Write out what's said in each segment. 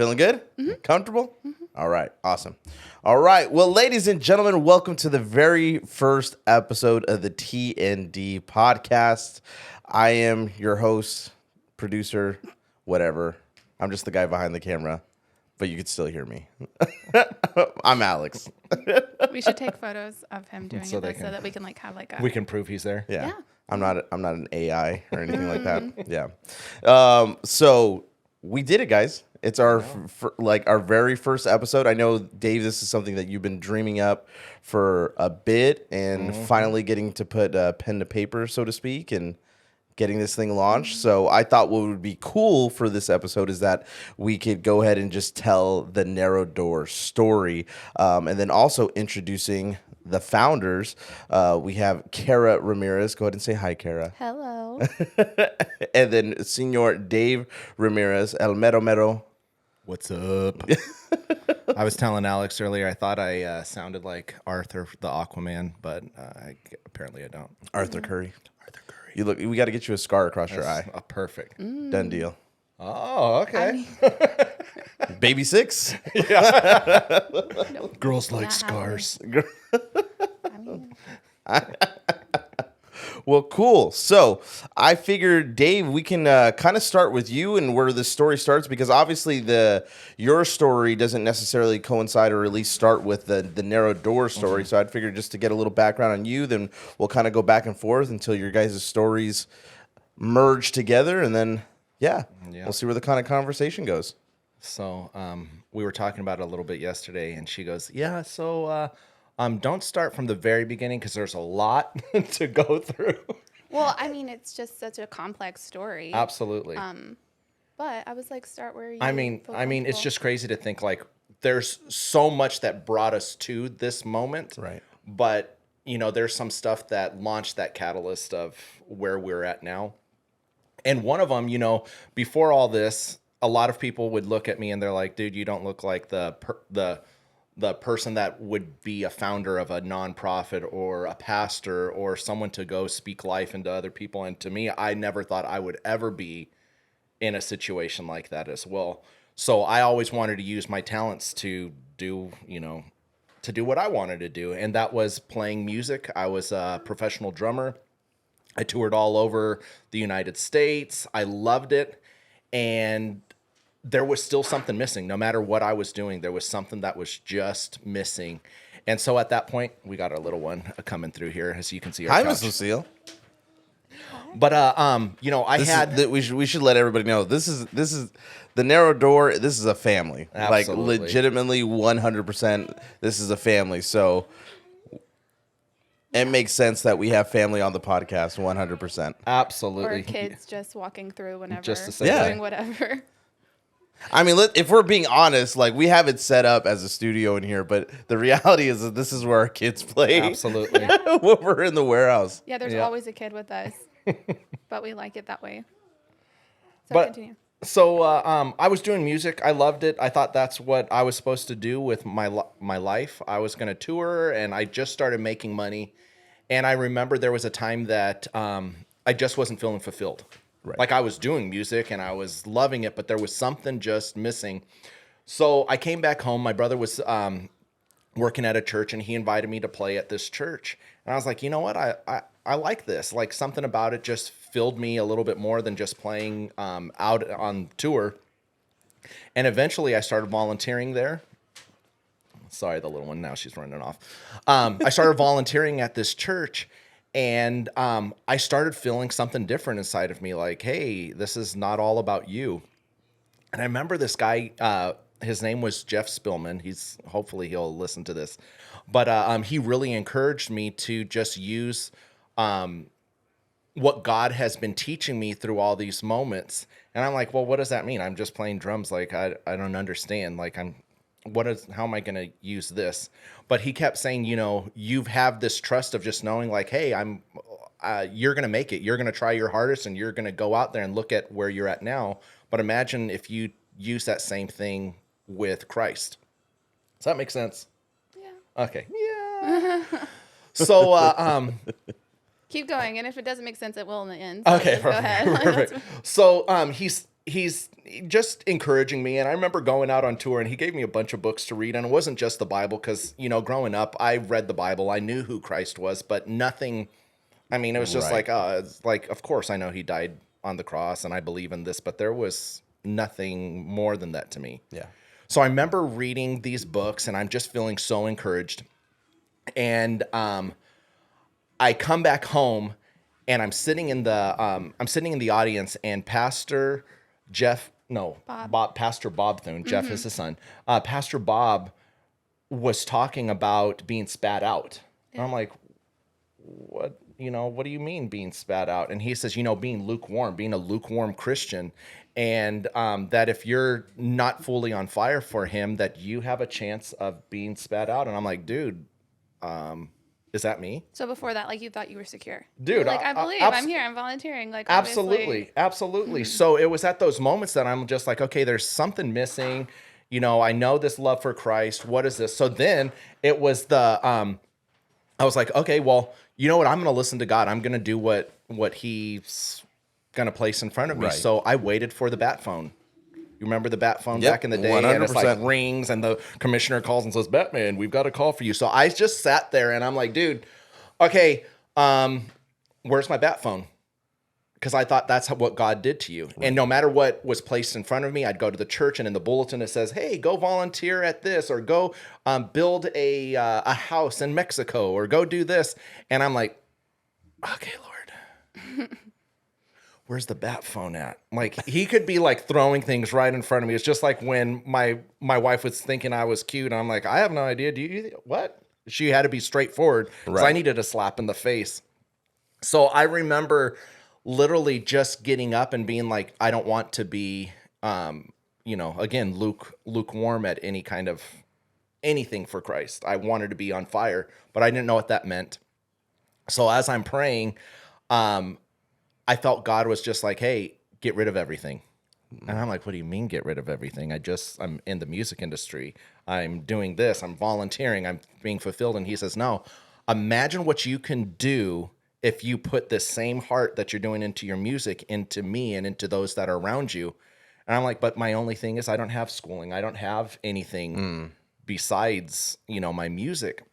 Feeling good? Comfortable? All right. Awesome. All right. Well, ladies and gentlemen, welcome to the very first episode of the T.N.D. Podcast. I am your host, producer, whatever. I'm just the guy behind the camera, but you can still hear me. I'm Alex. We should take photos of him doing So it so that we can have a... We can prove he's there. Yeah. Yeah. I'm not an AI or anything like that. Yeah. So we did it, guys. It's our our very first episode. I know, Dave, this is something that you've been dreaming up for a bit, and finally getting to put pen to paper, so to speak, and getting this thing launched. So I thought what would be cool for this episode is that we could go ahead and just tell the Narrow Door story, and then also introducing the founders. We have Kera Ramirez. Go ahead and say hi, Kera. Hello. And then Senor Dave Ramirez, El Mero Mero. What's up? I was telling Alex earlier, I thought I sounded like Arthur the Aquaman, but apparently I don't. Arthur Curry. Arthur Curry. You look. We got to get you a scar across your eye. Perfect. Done deal. Oh, okay. Baby 6. Girls like Not scars. Well, cool. So I figured, Dave, we can kind of start with you and where the story starts, because obviously your story doesn't necessarily coincide or at least start with the Narrow Door story. So I'd figure just to get a little background on you, then we'll kind of go back and forth until your guys' stories merge together, and then we'll see where the kind of conversation goes. So we were talking about it a little bit yesterday, and she goes, yeah, so don't start from the very beginning because there's a lot to go through. Well, I mean, it's just such a complex story. Absolutely. But I was like, start where you I mean, it's just crazy to think like there's so much that brought us to this moment. Right. But, there's some stuff that launched that catalyst of where we're at now. And one of them, before all this, a lot of people would look at me and they're like, dude, you don't look like the person that would be a founder of a nonprofit or a pastor or someone to go speak life into other people. And to me, I never thought I would ever be in a situation like that as well. So I always wanted to use my talents to do what I wanted to do. And that was playing music. I was a professional drummer. I toured all over the United States. I loved it. And there was still something missing. No matter what I was doing, there was something that was just missing. And so at that point, we got our little one coming through here, as you can see. Hi, Miss Lucille. But we should let everybody know this is the Narrow Door. This is a family. Absolutely. Like legitimately 100%. This is a family. So it makes sense that we have family on the podcast 100%. Absolutely. Or kids just walking through whenever, Just to say doing whatever. I mean, if we're being honest, like we have it set up as a studio in here, but the reality is that this is where our kids play. Absolutely. When we're in the warehouse. Yeah, there's always a kid with us, but we like it that way. So But- continue. So I was doing music. I loved it. I thought that's what I was supposed to do with my life. I was going to tour, and I just started making money. And I remember there was a time that I just wasn't feeling fulfilled. Right. Like I was doing music and I was loving it, but there was something just missing. So I came back home. My brother was working at a church, and he invited me to play at this church. And I was like, you know what? I like this. Like something about it just filled me a little bit more than just playing out on tour. And eventually I started volunteering there. Sorry, the little one, now she's running off. I started volunteering at this church, and I started feeling something different inside of me. Like, hey, this is not all about you. And I remember this guy, his name was Jeff Spillman. Hopefully he'll listen to this. But he really encouraged me to just use what God has been teaching me through all these moments. And I'm like, well, what does that mean? I'm just playing drums. Like, I don't understand. Like, how am I going to use this? But he kept saying, you have this trust of just knowing like, hey, you're going to make it. You're going to try your hardest, and you're going to go out there and look at where you're at now. But imagine if you use that same thing with Christ. Does that make sense? Yeah. Okay. Yeah. So, Keep going, and if it doesn't make sense, it will in the end. okay, Go ahead. perfect. So, he's just encouraging me. And I remember going out on tour and he gave me a bunch of books to read. And it wasn't just the Bible because, growing up, I read the Bible. I knew who Christ was, but nothing. I mean, it was just Right. it's like, of course, I know he died on the cross and I believe in this, but there was nothing more than that to me. Yeah. So I remember reading these books and I'm just feeling so encouraged. And I come back home and I'm sitting in the audience and Pastor Bob Thune, Jeff is his son. Pastor Bob was talking about being spat out. And I'm like, what do you mean being spat out? And he says, being lukewarm, being a lukewarm Christian. And that if you're not fully on fire for him, that you have a chance of being spat out. And I'm like, dude, is that me? So before that, like, you thought you were secure. Dude, Like, I believe I'm here. I'm volunteering. Like, obviously. Absolutely. So it was at those moments that I'm just like, okay, there's something missing. I know this love for Christ. What is this? So then it was I was like, okay, well, you know what? I'm going to listen to God. I'm going to do what he's going to place in front of me. Right. So I waited for the bat phone. You remember the bat phone Yep, back in the day? 100%. And it's like rings and the commissioner calls and says, Batman, we've got a call for you. So I just sat there and I'm like, dude, okay, where's my bat phone? Because I thought that's what God did to you. Right. And no matter what was placed in front of me, I'd go to the church and in the bulletin it says, hey, go volunteer at this or go build a house in Mexico or go do this. And I'm like, okay, Lord. Where's the bat phone at? Like, he could be like throwing things right in front of me. It's just like when my wife was thinking I was cute. And I'm like, I have no idea. Do you, what? She had to be straightforward because I needed a slap in the face. So I remember literally just getting up and being like, I don't want to be, again, lukewarm at any kind of anything for Christ. I wanted to be on fire, but I didn't know what that meant. So as I'm praying, I felt God was just like, hey, get rid of everything. And I'm like, what do you mean get rid of everything? I'm in the music industry. I'm doing this. I'm volunteering. I'm being fulfilled. And he says, no, imagine what you can do if you put the same heart that you're doing into your music, into me and into those that are around you. And I'm like, but my only thing is I don't have schooling. I don't have anything besides, my music.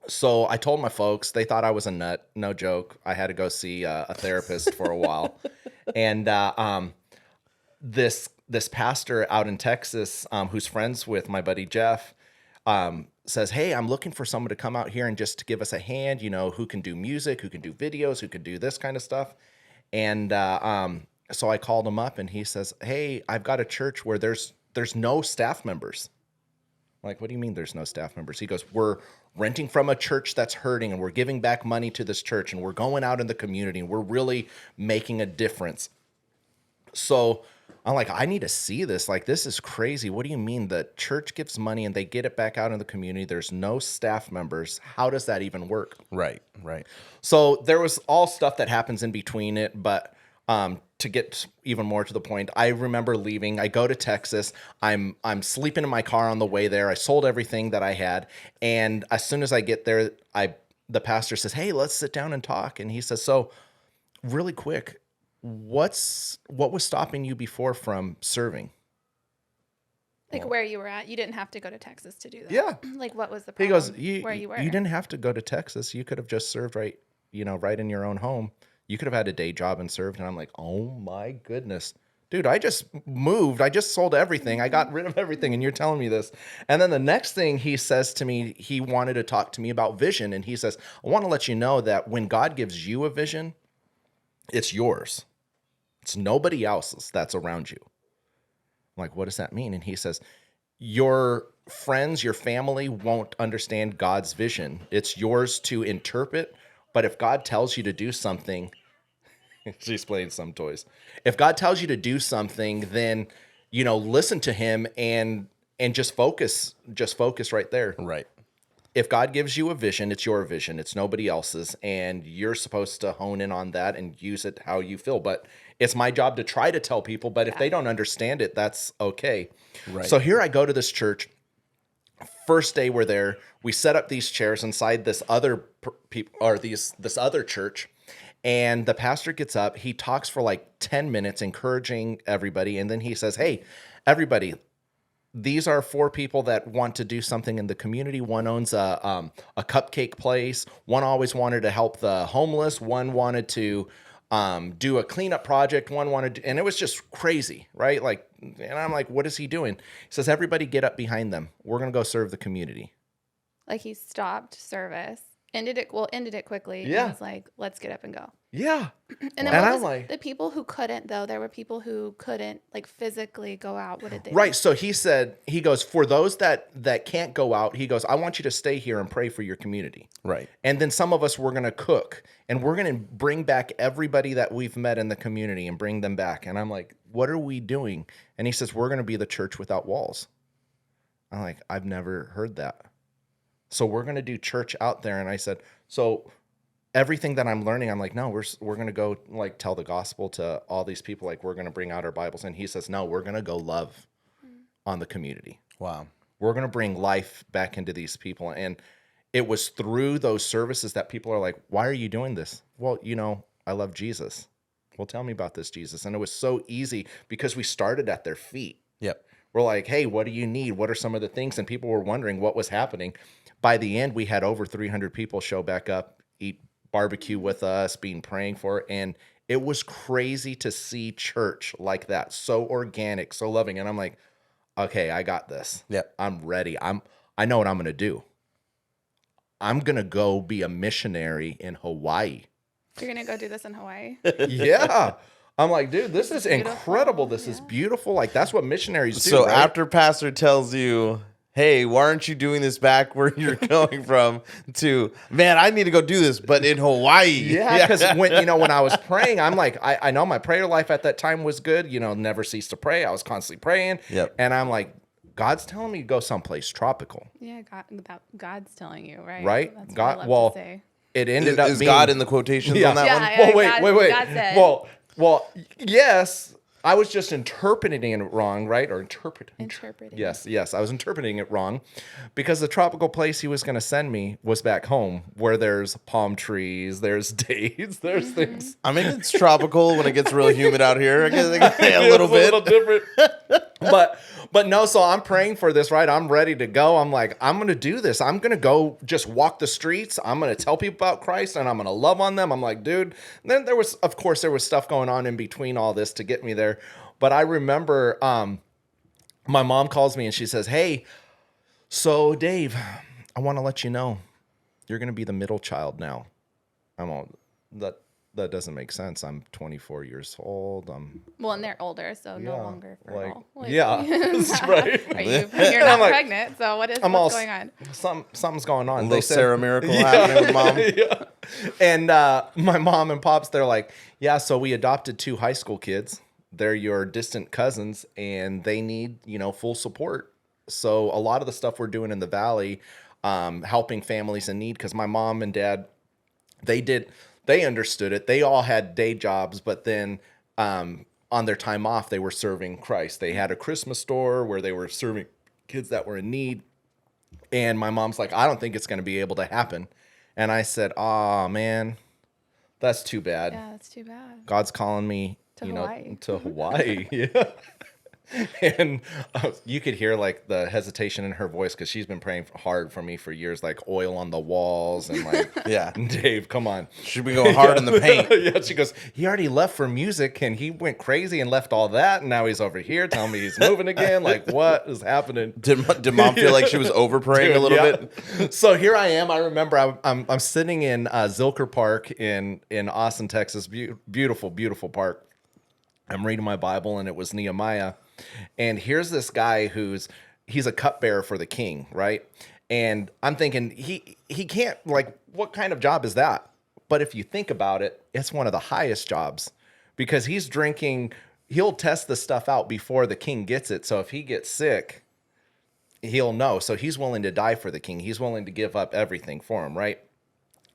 So I told my folks, they thought I was a nut. No joke. I had to go see a therapist for a while. And this pastor out in Texas, who's friends with my buddy Jeff, says, hey, I'm looking for someone to come out here and just to give us a hand, who can do music, who can do videos, who can do this kind of stuff. And so I called him up and he says, hey, I've got a church where there's no staff members. I'm like, what do you mean there's no staff members? He goes, we're renting from a church that's hurting and we're giving back money to this church and we're going out in the community and we're really making a difference. So I'm like, I need to see this. Like, this is crazy. What do you mean the church gives money and they get it back out in the community? There's no staff members. How does that even work? Right. So there was all stuff that happens in between it, but to get even more to the point, I remember leaving. I go to Texas. I'm sleeping in my car on the way there. I sold everything that I had, and as soon as I get there, the pastor says, "Hey, let's sit down and talk." And he says, "So, really quick, what was stopping you before from serving?" Like, where you were at. You didn't have to go to Texas to do that. Yeah. Like, what was the He problem? goes, where you were. You didn't have to go to Texas. You could have just served right in your own home. You could have had a day job and served. And I'm like, oh my goodness, dude, I just moved. I just sold everything. I got rid of everything. And you're telling me this. And then the next thing he says to me, he wanted to talk to me about vision. And he says, I want to let you know that when God gives you a vision, it's yours. It's nobody else's that's around you. I'm like, what does that mean? And he says, your friends, your family won't understand God's vision. It's yours to interpret. But if God tells you to do something, she's playing some toys. If God tells you to do something, then, listen to him and just focus right there. Right. If God gives you a vision, it's your vision. It's nobody else's. And you're supposed to hone in on that and use it how you feel. But it's my job to try to tell people. But if they don't understand it, that's okay. Right. So here I go to this church. First day we're there, we set up these chairs inside this other this other church, And the pastor gets up, he talks for like 10 minutes, encouraging everybody. And then he says, hey, everybody, these are 4 people that want to do something in the community. One owns a cupcake place. One always wanted to help the homeless. One wanted to do a cleanup project. One wanted to, and it was just crazy, right? Like, and I'm like, what is he doing? He says, everybody get up behind them. We're going to go serve the community. Like he stopped service, ended it quickly. Yeah. And was like, let's get up and go. Yeah. And then And what I'm was like, the people who couldn't, though, there were people who couldn't like physically go out. What did they do? right. So he said, he goes, for those that can't go out, he goes, I want you to stay here and pray for your community. Right. And then some of us, we're going to cook and we're going to bring back everybody that we've met in the community and bring them back. And I'm like, what are we doing? And he says, we're going to be the church without walls. I'm like, I've never heard that. So we're going to do church out there. And I said, so everything that I'm learning, I'm like, no, we're going to go like tell the gospel to all these people. Like we're going to bring out our Bibles. And he says, no, we're going to go love on the community. Wow. We're going to bring life back into these people. And it was through those services that people are like, why are you doing this? Well, I love Jesus. Well, tell me about this, Jesus. And it was so easy because we started at their feet. Yep. We're like, hey, what do you need? What are some of the things? And people were wondering what was happening. By the end, we had over 300 people show back up, eat barbecue with us, being praying for it. And it was crazy to see church like that. So organic, so loving. And I'm like, okay, I got this. Yep. I'm ready. I know what I'm going to do. I'm going to go be a missionary in Hawaii. You're going to go do this in Hawaii? Yeah. I'm like, dude, this is Beautiful. incredible. This is beautiful. Like, that's what missionaries do. So right? after pastor tells you, hey, why aren't you doing this back where you're going from, to, man, I need to go do this, but in Hawaii. Yeah, because when I was praying, I'm like, I know my prayer life at that time was good. Never cease to pray. I was constantly praying. Yep. And I'm like, God's telling me to go someplace tropical. Yeah, God's telling you, right? Right? That's God. what I love Well, to say. it ended up Is being God in the quotations Yeah. on that Yeah, one? yeah. Well, wait. God said. Well, yes. I was just interpreting it wrong, right? Or interpreting. Yes. I was interpreting it wrong because the tropical place he was going to send me was back home where there's palm trees, there's dates, there's things. I mean, it's tropical when it gets really humid out here. I guess a little It's bit. a little different. But no, so I'm praying for this, right? I'm ready to go. I'm like, I'm going to do this. I'm going to go just walk the streets. I'm going to tell people about Christ and I'm going to love on them. I'm like, dude. And then there was stuff going on in between all this to get me there. But I remember my mom calls me and she says, hey, so Dave, I want to let you know you're going to be the middle child now. I'm all, that doesn't make sense. I'm 24 years old. Well, and they're older, so no longer fertile. Yeah, that's right. You're not like, pregnant, so what's going on? Something's going on. A little Sarah Miracle happening with mom. Yeah. And my mom and pops, they're like, yeah, so we adopted 2 high school kids. They're your distant cousins, and they need, full support. So a lot of the stuff we're doing in the Valley, helping families in need, because my mom and dad, they understood it. They all had day jobs, but then on their time off, they were serving Christ. They had a Christmas store where they were serving kids that were in need. And my mom's like, I don't think it's going to be able to happen. And I said, oh, man, that's too bad. Yeah, that's too bad. God's calling me, Hawaii. to Hawaii. Yeah. And you could hear like the hesitation in her voice because she's been praying hard for me for years, like oil on the walls and like, Yeah. Dave, come on. Should be going hard in the paint. Yeah, she goes, he already left for music and he went crazy and left all that. And now he's over here telling me he's moving again. Like, what is happening? Did mom feel like she was over praying a little bit? So here I am. I remember I'm sitting in Zilker Park in Austin, Texas. Beautiful, beautiful park. I'm reading my Bible and it was Nehemiah. And here's this guy he's a cupbearer for the king, right? And I'm thinking he can't, like, what kind of job is that? But if you think about it, it's one of the highest jobs because he's drinking, he'll test the stuff out before the king gets it. So if he gets sick, he'll know. So he's willing to die for the king. He's willing to give up everything for him, right?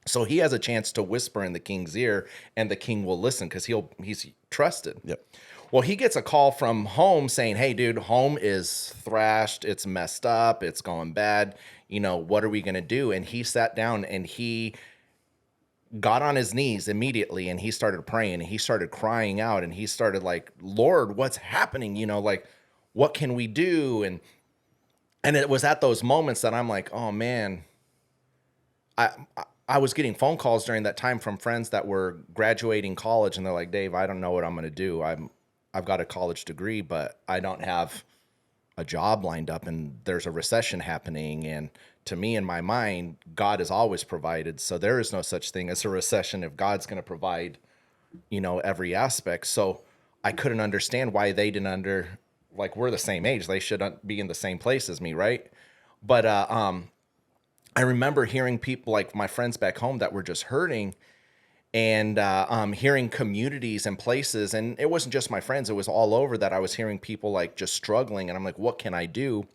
So he has a chance to whisper in the king's ear and the king will listen because he's trusted. Yep. Well, he gets a call from home saying, hey, dude, home is thrashed. It's messed up. It's going bad. What are we going to do? And he sat down and he got on his knees immediately and he started praying and he started crying out and he started like, Lord, what's happening? You know, like, what can we do? And it was at those moments that I'm like, oh man, I was getting phone calls during that time from friends that were graduating college, and they're like, Dave, I don't know what I'm going to do. I've got a college degree, but I don't have a job lined up, and there's a recession happening. And to me, in my mind, God has always provided. So there is no such thing as a recession if God's going to provide, you know, every aspect. So I couldn't understand why they didn't like, we're the same age. They should be in the same place as me, right? But I remember hearing people like my friends back home that were just hurting, and hearing communities and places. And it wasn't just my friends, it was all over that I was hearing people like just struggling. And I'm like, what can I do?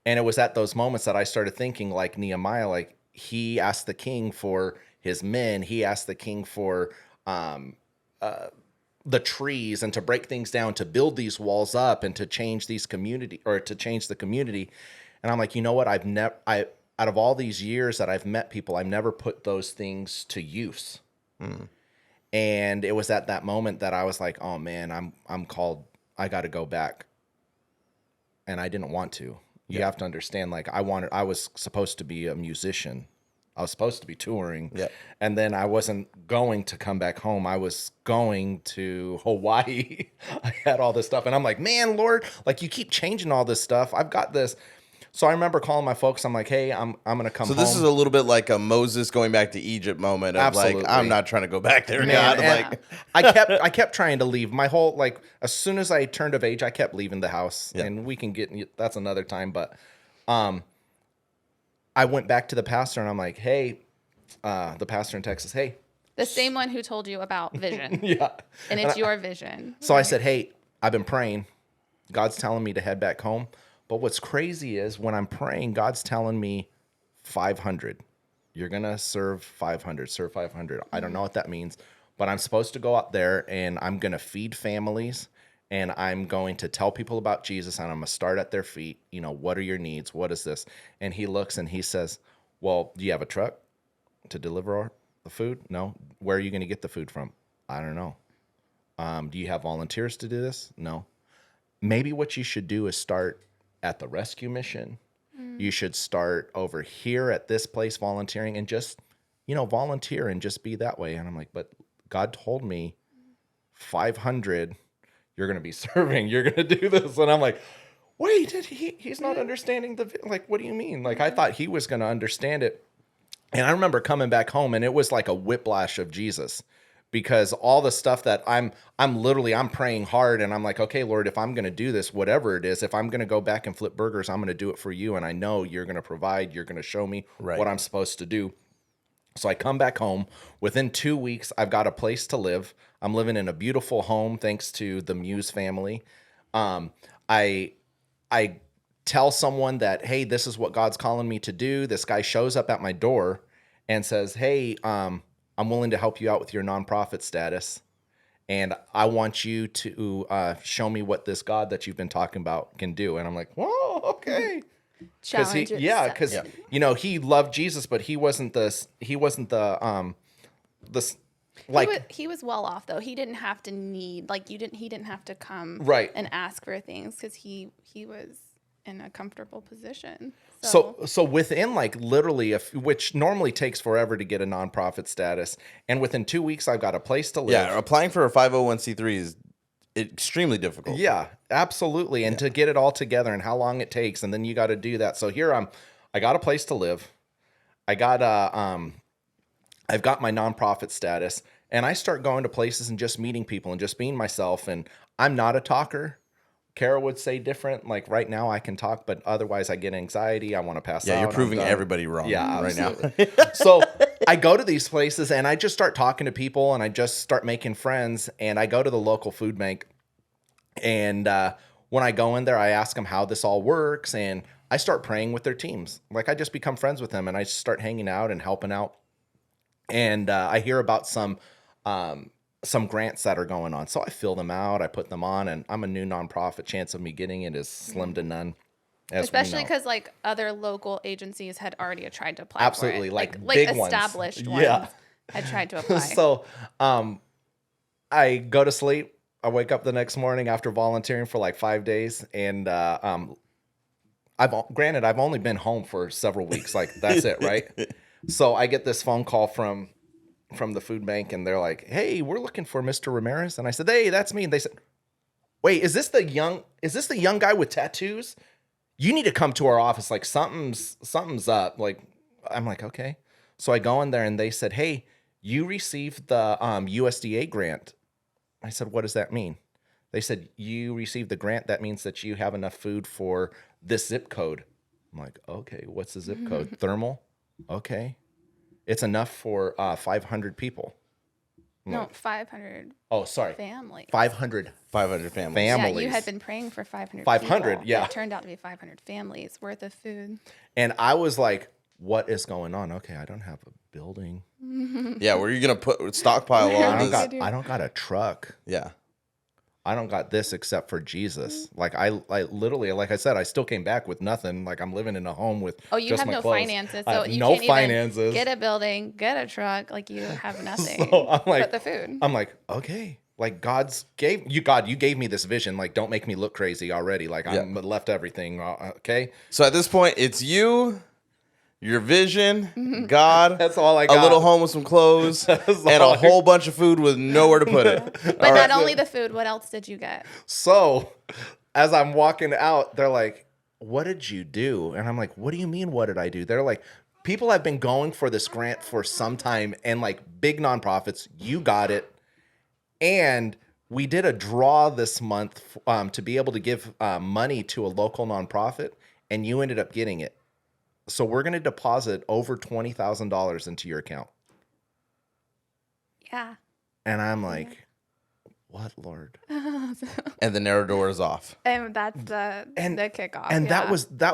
And it was at those moments that I started thinking like Nehemiah, like he asked the king for his men. He asked the king for the trees and to break things down, to build these walls up and to change these community, or to change the community. And I'm like, you know what? Out of all these years that I've met people, I've never put those things to use. And it was at that moment that I was like, oh man, I'm called, I got to go back. And I didn't want to. You have to understand, like I was supposed to be a musician. I was supposed to be touring. Yeah. And then I wasn't going to come back home. I was going to Hawaii. I had all this stuff. And I'm like, man, Lord, like you keep changing all this stuff. I've got this. So I remember calling my folks. I'm like, hey, I'm going to come home. So this is a little bit like a Moses going back to Egypt moment of Absolutely. like, I'm not trying to go back there. Man, God. and Like, I kept trying to leave. My whole, like, as soon as I turned of age, I kept leaving the house. Yeah. And we can that's another time. But I went back to the pastor and I'm like, hey, the pastor in Texas, hey. The same one who told you about vision. Yeah. And it's your vision. So I said, hey, I've been praying. God's telling me to head back home. But what's crazy is when I'm praying, God's telling me 500. You're going to serve 500, serve 500. I don't know what that means, but I'm supposed to go out there and I'm going to feed families and I'm going to tell people about Jesus and I'm going to start at their feet. You know, what are your needs? What is this? And he looks and he says, well, do you have a truck to deliver the food? No. Where are you going to get the food from? I don't know. Do you have volunteers to do this? No. Maybe what you should do is start at the rescue mission. You should start over here at this place volunteering and just, you know, volunteer and just be that way. And I'm like, but God told me 500, you're going to be serving, you're going to do this. And I'm like, wait, he's not understanding like, what do you mean? Like, I thought he was going to understand it. And I remember coming back home and it was like a whiplash of Jesus. Because all the stuff that I'm praying hard and I'm like, okay, Lord, if I'm going to do this, whatever it is, if I'm going to go back and flip burgers, I'm going to do it for you. And I know you're going to provide, you're going to show me what I'm supposed to do. So I come back home. Within 2 weeks, I've got a place to live. I'm living in a beautiful home thanks to the Muse family. I tell someone that, hey, this is what God's calling me to do. This guy shows up at my door and says, hey, I'm willing to help you out with your nonprofit status. And I want you to show me what this God that you've been talking about can do. And I'm like, whoa, okay. Challenge. Because you know, he loved Jesus, but he wasn't like he was well off though. He didn't have to need he didn't have to come and ask for things because he was in a comfortable position. So within like literally which normally takes forever to get a nonprofit status, and within 2 weeks I've got a place to live. Yeah, applying for a 501c3 is extremely difficult. Yeah, absolutely. And to get it all together and how long it takes, and then you got to do that. So here I got a place to live. I've got my nonprofit status, and I start going to places and just meeting people and just being myself. And I'm not a talker. Kara would say different. Like right now I can talk, but otherwise I get anxiety. I want to pass out. Yeah, you're proving everybody wrong right now. So I go to these places and I just start talking to people and I just start making friends. And I go to the local food bank. And when I go in there, I ask them how this all works. And I start praying with their teams. Like I just become friends with them and I start hanging out and helping out. And I hear about some grants that are going on. So I fill them out, I put them on, and I'm a new nonprofit. Chance of me getting it is slim to none. Especially because like other local agencies had already tried to apply Absolutely, for it. like big ones. established Yeah. ones had tried to apply. So I go to sleep. I wake up the next morning after volunteering for like 5 days, and I've only been home for several weeks. Like that's it, right? So I get this phone call from the food bank, and they're like, "Hey, we're looking for Mr. Ramirez." And I said, "Hey, that's me." And they said, "Wait, is this the young guy with tattoos? You need to come to our office. Like something's up." Like I'm like, "Okay." So I go in there, and they said, "Hey, you received the USDA grant." I said, "What does that mean?" They said, "You received the grant. That means that you have enough food for this zip code." I'm like, "Okay, what's the zip code?" Thermal. Okay. It's enough for 500 people. No, 500. Oh, sorry. Families. 500 500 families. Yeah, families. you had been praying for 500 500, people. yeah. It turned out to be 500 families worth of food. And I was like, what is going on? Okay, I don't have a building. Yeah, where are you going to put stockpile all I this? don't got a truck. Yeah. I don't got this except for Jesus. Like I literally, like I said, I still came back with nothing. Like I'm living in a home with You just have my no clothes. finances, I so have you no can't finances. even get a building, get a truck. Like you have nothing. So I'm like, but the food. I'm like, okay, like God, you gave me this vision. Like, don't make me look crazy already. Like I'm left everything. Okay. So at this point, it's you, your vision, God. That's all I got. A little home with some clothes, and a whole bunch of food with nowhere to put it. But not only the food, what else did you get? So as I'm walking out, they're like, "What did you do?" And I'm like, "What do you mean, what did I do?" They're like, "People have been going for this grant for some time, and like big nonprofits, you got it. And we did a draw this month to be able to give money to a local nonprofit, and you ended up getting it. So we're going to deposit over $20,000 into your account." Yeah. And I'm like, "What, Lord?" And the narrow door is off. And that's the kickoff. And that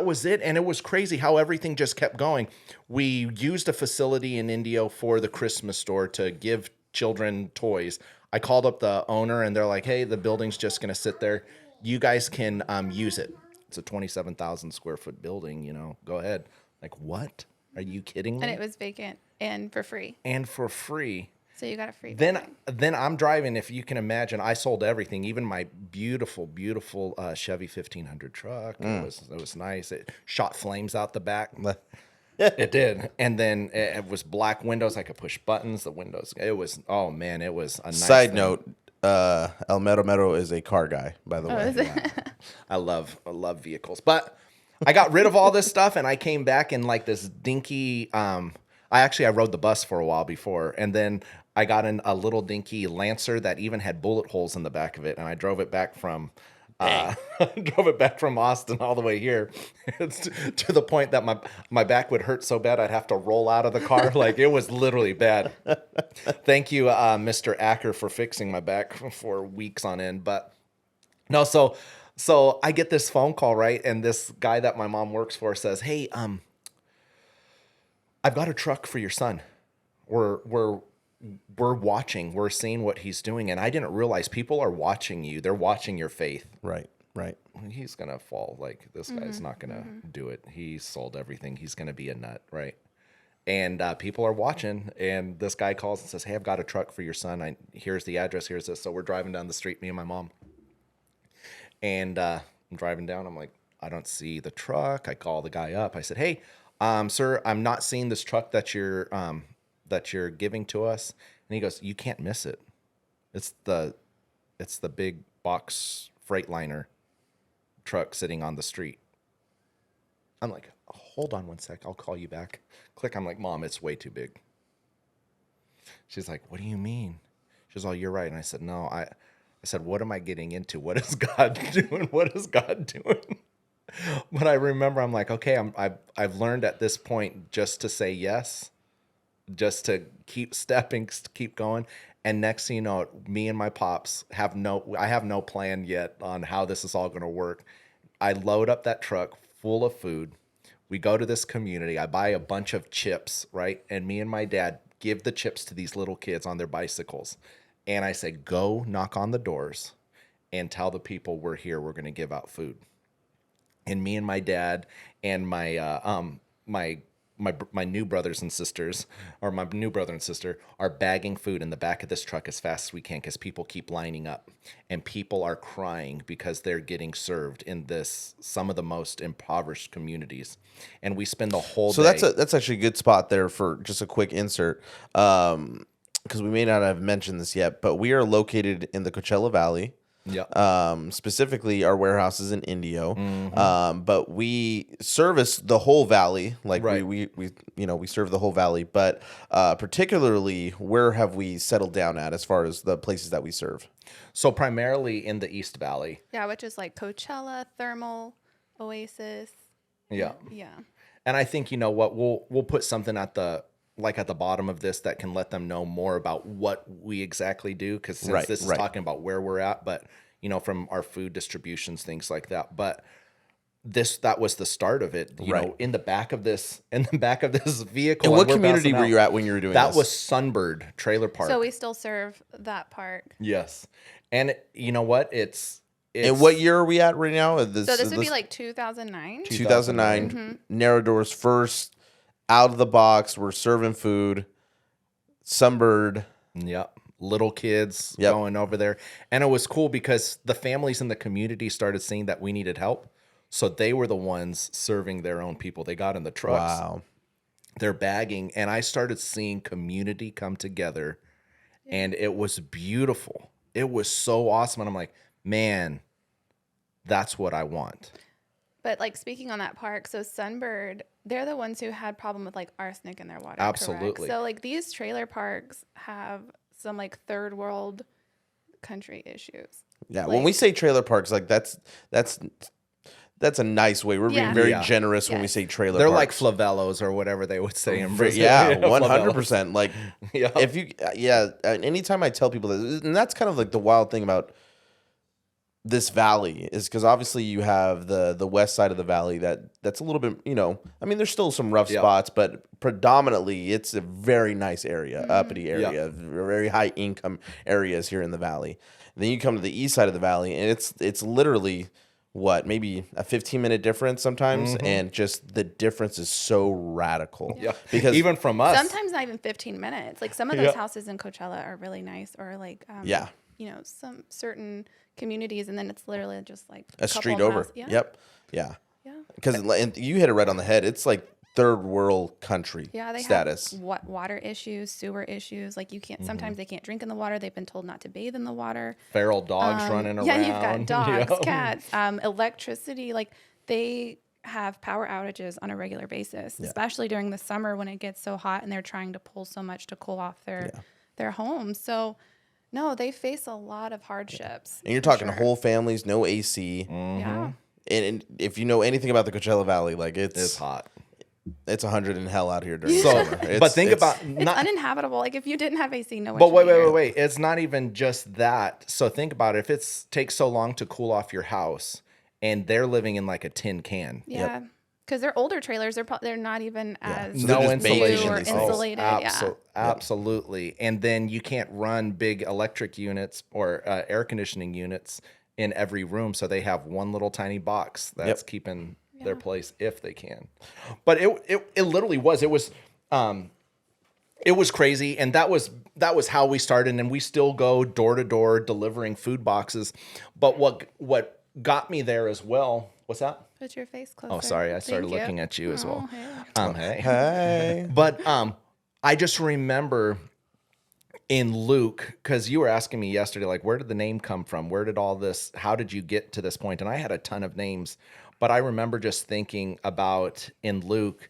was it. And it was crazy how everything just kept going. We used a facility in Indio for the Christmas store to give children toys. I called up the owner, and they're like, "Hey, the building's just going to sit there. You guys can use it. It's a 27,000 square foot building, go ahead." Like, what? Are you kidding me? And it was vacant and for free. So you got a free Then I'm driving. If you can imagine, I sold everything, even my beautiful, beautiful Chevy 1500 truck. It was nice. It shot flames out the back. It did. And then it was black windows. I could push buttons. The windows. It was, oh man, it was a nice Side thing. note, El Mero is a car guy, by the way. Is it? Yeah. I love vehicles, but I got rid of all this stuff, and I came back in like this dinky. I rode the bus for a while before, and then I got in a little dinky Lancer that even had bullet holes in the back of it, and I drove it back from Austin all the way here. It's to the point that my back would hurt so bad I'd have to roll out of the car. Like it was literally bad. Thank you, Mr. Acker, for fixing my back for weeks on end. But no, so I get this phone call, right? And this guy that my mom works for says, "Hey, I've got a truck for your son. We're watching. We're seeing what he's doing." And I didn't realize people are watching you. They're watching your faith. Right. He's going to fall. Like, this guy's not going to do it. He sold everything. He's going to be a nut, right? And people are watching. And this guy calls and says, "Hey, I've got a truck for your son. Here's the address. Here's this." So we're driving down the street, me and my mom. And I'm driving down. I'm like, I don't see the truck. I call the guy up. I said, "Hey, sir, I'm not seeing this truck that you're giving to us." And he goes, "You can't miss it. It's the big box Freightliner truck sitting on the street." I'm like, "Hold on one sec. I'll call you back." Click. I'm like, "Mom, it's way too big." She's like, "What do you mean?" She goes, "Oh, you're right." And I said, "No, I said, what am I getting into? What is God doing? What is God doing?" But I remember, I'm like, okay, I've learned at this point just to say yes, just to keep stepping, keep going. And next thing you know, me and my pops I have no plan yet on how this is all going to work. I load up that truck full of food. We go to this community. I buy a bunch of chips, right? And me and my dad give the chips to these little kids on their bicycles. And I say, "Go knock on the doors and tell the people we're here. We're going to give out food." and me and my dad and my new brothers and sisters, or my new brother and sister, are bagging food in the back of this truck as fast as we can because people keep lining up and people are crying because they're getting served in some of the most impoverished communities. And we spend the whole day. So that's actually a good spot there for just a quick insert. Because we may not have mentioned this yet, but we are located in the Coachella Valley. Yeah. Specifically, our warehouse is in Indio. But we service the whole valley. Like we serve the whole valley. But particularly, where have we settled down at as far as the places that we serve? So primarily in the East Valley. Yeah, which is like Coachella, Thermal, Oasis. Yeah. Yeah. And I think, you know what, we'll put something at the bottom of this that can let them know more about what we exactly do. Because since this is talking about where we're at, but from our food distributions, things like that. But that was the start of it. You know, in the back of this vehicle. And what community were you at when you were doing this? That was Sunbird Trailer Park. So we still serve that park. Yes. And you know what? And what year are we at right now? So this would be like 2009? 2009. Narrow Doors first, out of the box. We're serving food. Sunbird. Yep. Little kids going over there. And it was cool because the families in the community started seeing that we needed help. So they were the ones serving their own people. They got in the trucks. Wow. They're bagging. And I started seeing community come together. And it was beautiful. It was so awesome. And I'm like, man, that's what I want. But like speaking on that park, so Sunbird, they're the ones who had problem with like arsenic in their water. Absolutely. Correct? So like these trailer parks have some like third world country issues. Yeah, like, when we say trailer parks, like that's a nice way. We're being very generous when we say trailer They're parks. like favelas or whatever they would say in Brazil. Yeah, 100%. Like, if you, anytime I tell people that, and that's kind of like the wild thing about this valley is because obviously you have the west side of the valley that's a little bit, I mean, there's still some rough spots, but predominantly it's a very nice area, uppity area, very high income areas here in the valley. And then you come to the east side of the valley, and it's literally maybe a 15-minute difference sometimes, and just the difference is so radical. Yeah, because even from us, sometimes not even 15 minutes. Like some of those houses in Coachella are really nice, or like some certain communities, and then it's literally just like a street over. Miles. Yeah. Yep. Yeah. Because you hit it right on the head. It's like third world country status. Have water issues, sewer issues. Like you can't. Sometimes they can't drink in the water. They've been told not to bathe in the water. Feral dogs running around. Yeah, you've got dogs, cats, electricity. Like they have power outages on a regular basis, especially during the summer when it gets so hot and they're trying to pull so much to cool off their homes. So. No, they face a lot of hardships. And you're talking whole families, no AC. Yeah. And if you know anything about the Coachella Valley, like it's hot. It's 100 in hell out here during the summer. But think about it's uninhabitable. Like if you didn't have AC, no one. But wait. It's not even just that. So think about it. If it takes so long to cool off your house, and they're living in like a tin can. Yeah. Because they're older trailers, they're not even as no insulation or insulated. Absolutely. And then you can't run big electric units or air conditioning units in every room, so they have one little tiny box that's keeping their place if they can. But it literally was. It was crazy, and that was how we started, and we still go door to door delivering food boxes. But what got me there as well. What's that? Put your face closer. Oh, sorry. I started looking at you as well. Hey. Hey. But I just remember in Luke, because you were asking me yesterday, like, where did the name come from? Where did all this, how did you get to this point? And I had a ton of names, but I remember just thinking about in Luke,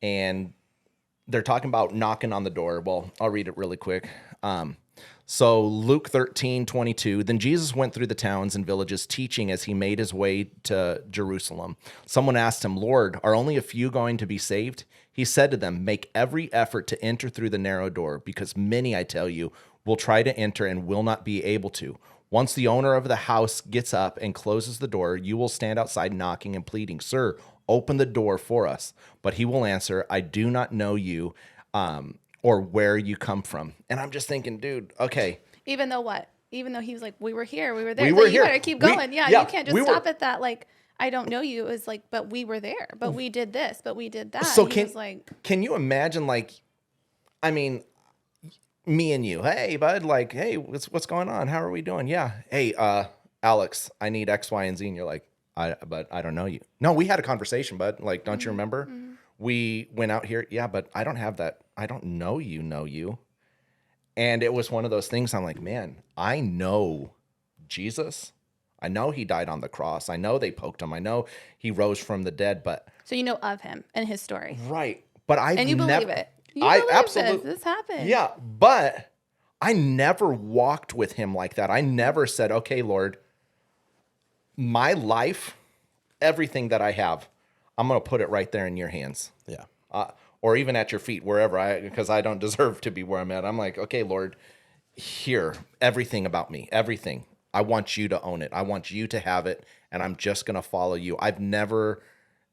and they're talking about knocking on the door. Well, I'll read it really quick. So Luke 13:22, then Jesus went through the towns and villages teaching as he made his way to Jerusalem. Someone asked him, Lord, are only a few going to be saved? He said to them, make every effort to enter through the narrow door, because many, I tell you, will try to enter and will not be able to. Once the owner of the house gets up and closes the door, you will stand outside knocking and pleading, Sir, open the door for us. But he will answer, I do not know you, or where you come from. And I'm just thinking, dude, okay. Even though what? Even though he was like, we were here, we were there. We were so here. You gotta keep going. You can't just stop at that. Like, I don't know you. It was like, but we were there, but we did this, but we did that. So And he was like, can you imagine, like, I mean, me and you, hey, bud, like, hey, what's going on? How are we doing? Yeah. Hey, Alex, I need X, Y, and Z. And you're like, but I don't know you. No, we had a conversation, bud. Like, don't you remember? Mm-hmm. We went out here. Yeah, but I don't have that. I don't know you. And it was one of those things. I'm like, man, I know Jesus. I know he died on the cross. I know they poked him. I know he rose from the dead, but. so you know of him and his story. Right. But And you believe it. You I believe absolutely. this happened. Yeah. But I never walked with him like that. I never said, okay, Lord, my life, everything that I have, I'm going to put it right there in your hands. Yeah. Or even at your feet, wherever because I don't deserve to be where I'm at. I'm like, okay, Lord, here, everything about me, everything. I want you to own it. I want you to have it. And I'm just going to follow you. I've never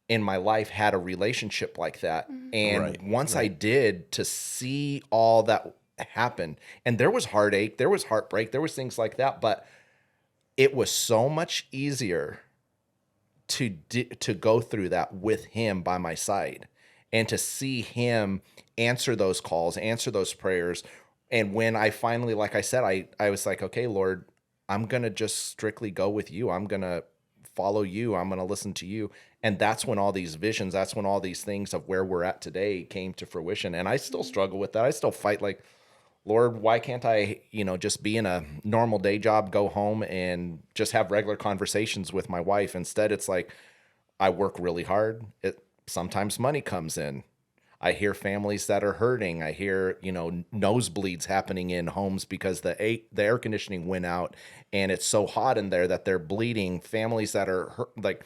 in my life had a relationship like that. And once I did, to see all that happen, and there was heartache, there was heartbreak, there was things like that, but it was so much easier to go through that with him by my side and to see him answer those calls, answer those prayers. And when I finally, like I said, I was like, okay, Lord, I'm going to just strictly go with you. I'm going to follow you. I'm going to listen to you. And that's when all these visions, that's when all these things of where we're at today came to fruition. And I still struggle with that. I still fight like, Lord, why can't I, just be in a normal day job, go home and just have regular conversations with my wife? Instead, it's like I work really hard. Sometimes money comes in. I hear families that are hurting. I hear, nosebleeds happening in homes because the air conditioning went out and it's so hot in there that they're bleeding. Families that are like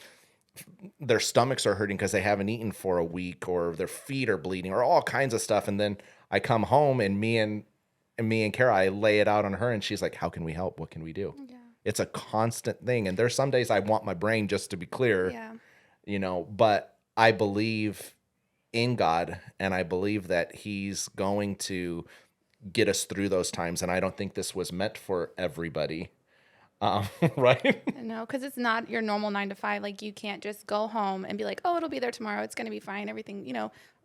their stomachs are hurting because they haven't eaten for a week, or their feet are bleeding, or all kinds of stuff. And then I come home and me and Kara, I lay it out on her and she's like, how can we help? What can we do? Yeah. It's a constant thing. And there's some days I want my brain just to be clear, but I believe in God and I believe that he's going to get us through those times. And I don't think this was meant for everybody. Right? No, because it's not your normal 9 to 5. Like, you can't just go home and be like, oh, it'll be there tomorrow. It's going to be fine. Everything,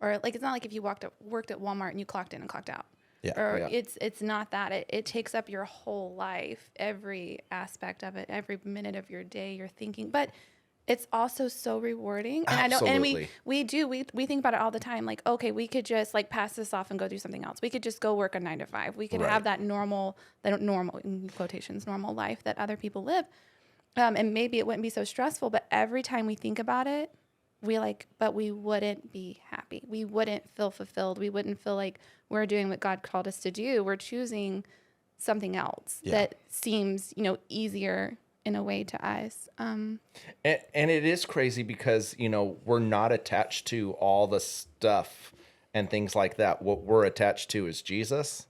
or like, it's not like if you worked at Walmart and you clocked in and clocked out. Yeah. Or it's not that. It takes up your whole life, every aspect of it, every minute of your day you're thinking. But it's also so rewarding. And Absolutely. I know, and we think about it all the time. Like, okay, we could just like pass this off and go do something else. We could just go work a 9 to 5. We could have that normal in quotations, normal life that other people live. And maybe it wouldn't be so stressful, but every time we think about it, but we wouldn't be happy. We wouldn't feel fulfilled. We wouldn't feel like we're doing what God called us to do. We're choosing something else that seems, easier in a way to us. And it is crazy because, we're not attached to all the stuff and things like that. What we're attached to is Jesus,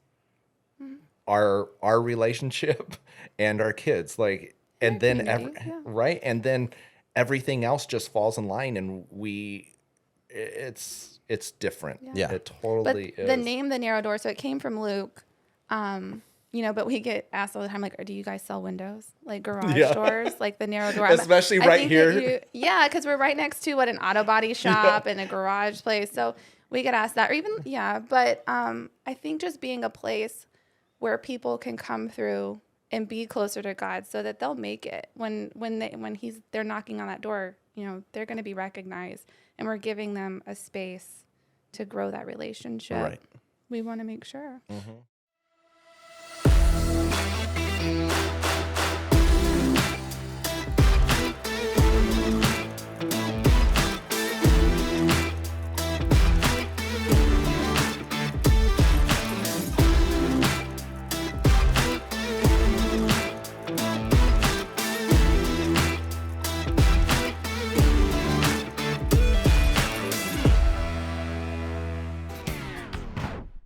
our relationship, and our kids. Like, and then right. And then everything else just falls in line, and it's different. Yeah. It totally is. The name, The Narrow Door, so it came from Luke. But we get asked all the time, like, do you guys sell windows? Like garage doors, like the narrow door. Especially right here. Because we're right next to an auto body shop and a garage place. So we get asked that, or even, but I think just being a place where people can come through and be closer to God so that they'll make it. When they're knocking on that door, they're going to be recognized, and we're giving them a space to grow that relationship. Right. We want to make sure. Mm-hmm.